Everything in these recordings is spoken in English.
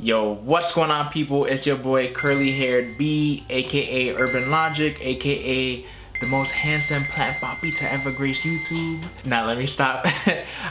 Yo, what's going on, people? It's your boy Curly Haired B, aka Urban Logic, aka the most handsome plant poppy to ever grace YouTube. Now let me stop.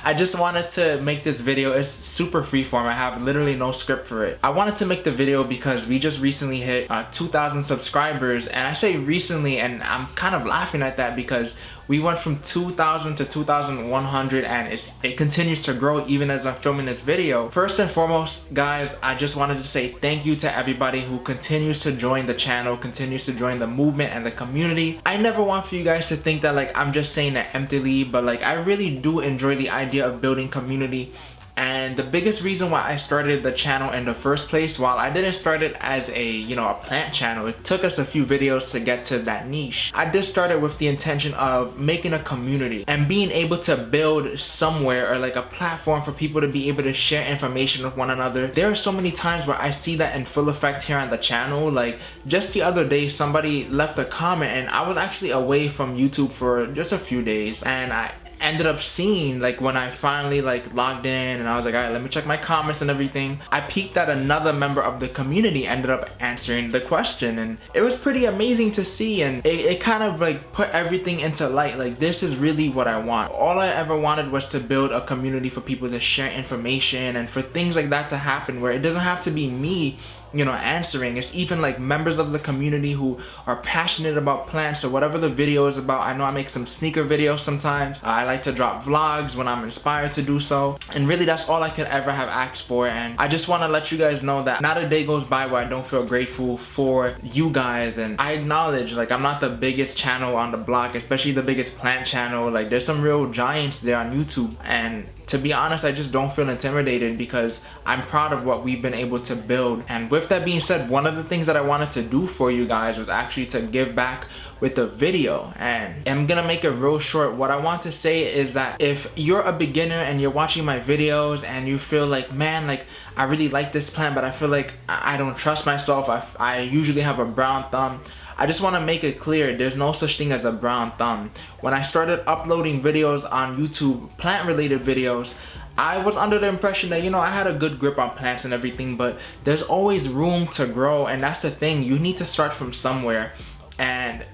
I just wanted to make this video. It's super freeform. I have literally no script for it. I wanted to make the video because we just recently hit 2,000 subscribers, and I say recently, and I'm kind of laughing at that because we went from 2,000 to 2,100, and it continues to grow even as I'm filming this video. First and foremost, guys, I just wanted to say thank you to everybody who continues to join the channel, continues to join the movement and the community. I never want for you guys to think that like I'm just saying that emptily, but like I really do enjoy the idea of building community. And the biggest reason why I started the channel in the first place, while I didn't start it as a plant channel, it took us a few videos to get to that niche. I did start it with the intention of making a community and being able to build somewhere or like a platform for people to be able to share information with one another. There are so many times where I see that in full effect here on the channel. Like just the other day, somebody left a comment, and I was actually away from YouTube for just a few days, and I ended up seeing, like, when I finally like logged in and I was like, all right, let me check my comments and everything, I peeked that another member of the community ended up answering the question, and it was pretty amazing to see, and it kind of like put everything into light. Like, this is really what I want. All I ever wanted was to build a community for people to share information and for things like that to happen where it doesn't have to be me answering. It's even like members of the community who are passionate about plants or whatever the video is about. I know I make some sneaker videos sometimes. I like to drop vlogs when I'm inspired to do so, and really that's all I could ever have asked for. And I just want to let you guys know that not a day goes by where I don't feel grateful for you guys. And I acknowledge, like, I'm not the biggest channel on the block, especially the biggest plant channel. Like, there's some real giants there on YouTube, and to be honest, I just don't feel intimidated because I'm proud of what we've been able to build. And with that being said, one of the things that I wanted to do for you guys was actually to give back with the video, and I'm gonna make it real short. What I want to say is that if you're a beginner and you're watching my videos and you feel like, man, like I really like this plant, but I feel like I don't trust myself, I usually have a brown thumb, I just want to make it clear, there's no such thing as a brown thumb. When I started uploading videos on YouTube, plant related videos, I was under the impression that, I had a good grip on plants and everything, but there's always room to grow, and that's the thing. You need to start from somewhere, and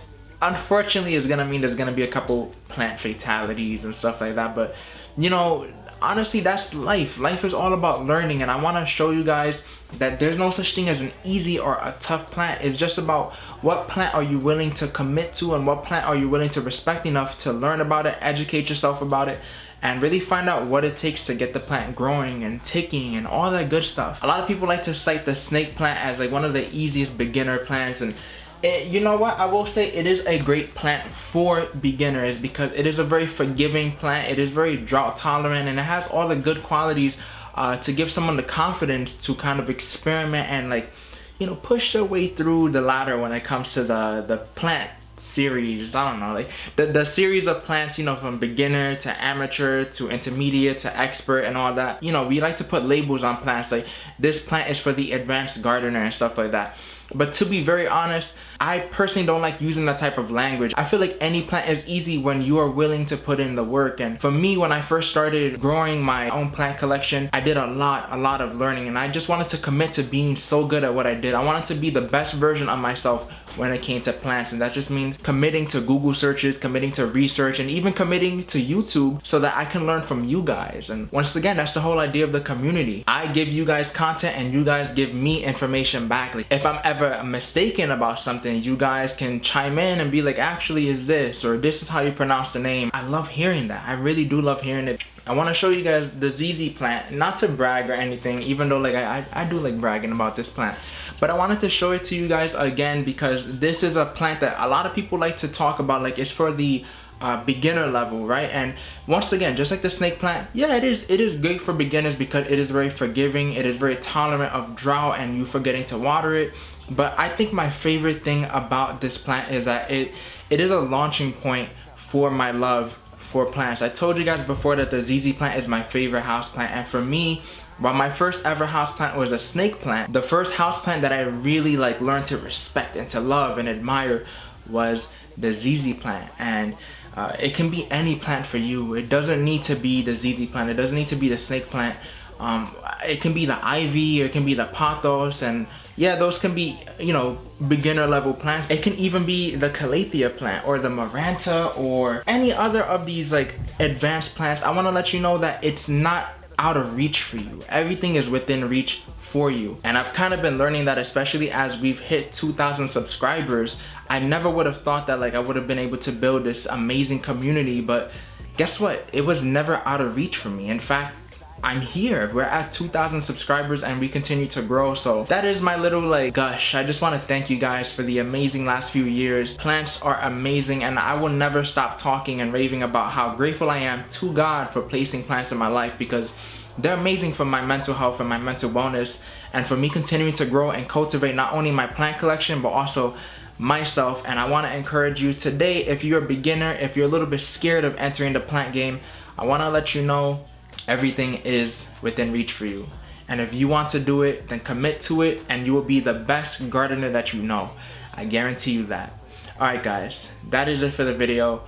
unfortunately it's gonna mean there's gonna be a couple plant fatalities and stuff like that, but honestly, that's life. Life is all about learning, and I want to show you guys that there's no such thing as an easy or a tough plant. It's just about what plant are you willing to commit to, and what plant are you willing to respect enough to learn about it, educate yourself about it, and really find out what it takes to get the plant growing and ticking and all that good stuff. A lot of people like to cite the snake plant as like one of the easiest beginner plants, and you know what, I will say it is a great plant for beginners because it is a very forgiving plant. It is very drought tolerant, and it has all the good qualities to give someone the confidence to kind of experiment and like push their way through the ladder when it comes to the plant series. I don't know, like the series of plants, from beginner to amateur to intermediate to expert and all that. We like to put labels on plants like this plant is for the advanced gardener and stuff like that. But to be very honest, I personally don't like using that type of language. I feel like any plant is easy when you are willing to put in the work. And for me, when I first started growing my own plant collection, I did a lot of learning, and I just wanted to commit to being so good at what I did. I wanted to be the best version of myself when it came to plants, and that just means committing to Google searches, committing to research, and even committing to YouTube so that I can learn from you guys. And once again, that's the whole idea of the community. I give you guys content and you guys give me information back. Like if I'm ever mistaken about something, you guys can chime in and be like, actually is this, or this is how you pronounce the name. I love hearing that. I really do love hearing it. I want to show you guys the ZZ plant, not to brag or anything, even though like I do like bragging about this plant, but I wanted to show it to you guys again because this is a plant that a lot of people like to talk about, like it's for the beginner level, right? And once again, just like the snake plant, yeah, it is great for beginners because it is very forgiving, it is very tolerant of drought and you forgetting to water it. But I think my favorite thing about this plant is that it is a launching point for my love for plants. I told you guys before that the ZZ plant is my favorite house plant, and for me, while my first ever house plant was a snake plant, the first house plant that I really like learned to respect and to love and admire was the ZZ plant. And it can be any plant for you. It doesn't need to be the ZZ plant, it doesn't need to be the snake plant. It can be the ivy, or it can be the pothos, and yeah, those can be, you know, beginner level plants. It can even be the calathea plant or the maranta or any other of these like advanced plants. I want to let you know that it's not out of reach for you. Everything is within reach for you. And I've kind of been learning that, especially as we've hit 2,000 subscribers. I never would have thought that like I would have been able to build this amazing community, but guess what? It was never out of reach for me. In fact, I'm here. We're at 2,000 subscribers and we continue to grow. So that is my little like gush. I just want to thank you guys for the amazing last few years. Plants are amazing, and I will never stop talking and raving about how grateful I am to God for placing plants in my life, because they're amazing for my mental health and my mental wellness, and for me continuing to grow and cultivate not only my plant collection but also myself. And I want to encourage you today, if you're a beginner, if you're a little bit scared of entering the plant game, I want to let you know everything is within reach for you. And if you want to do it, then commit to it and you will be the best gardener that you know. I guarantee you that. Alright guys, that is it for the video.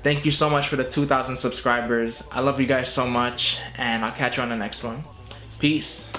Thank you so much for the 2,000 subscribers. I love you guys so much, and I'll catch you on the next one. Peace.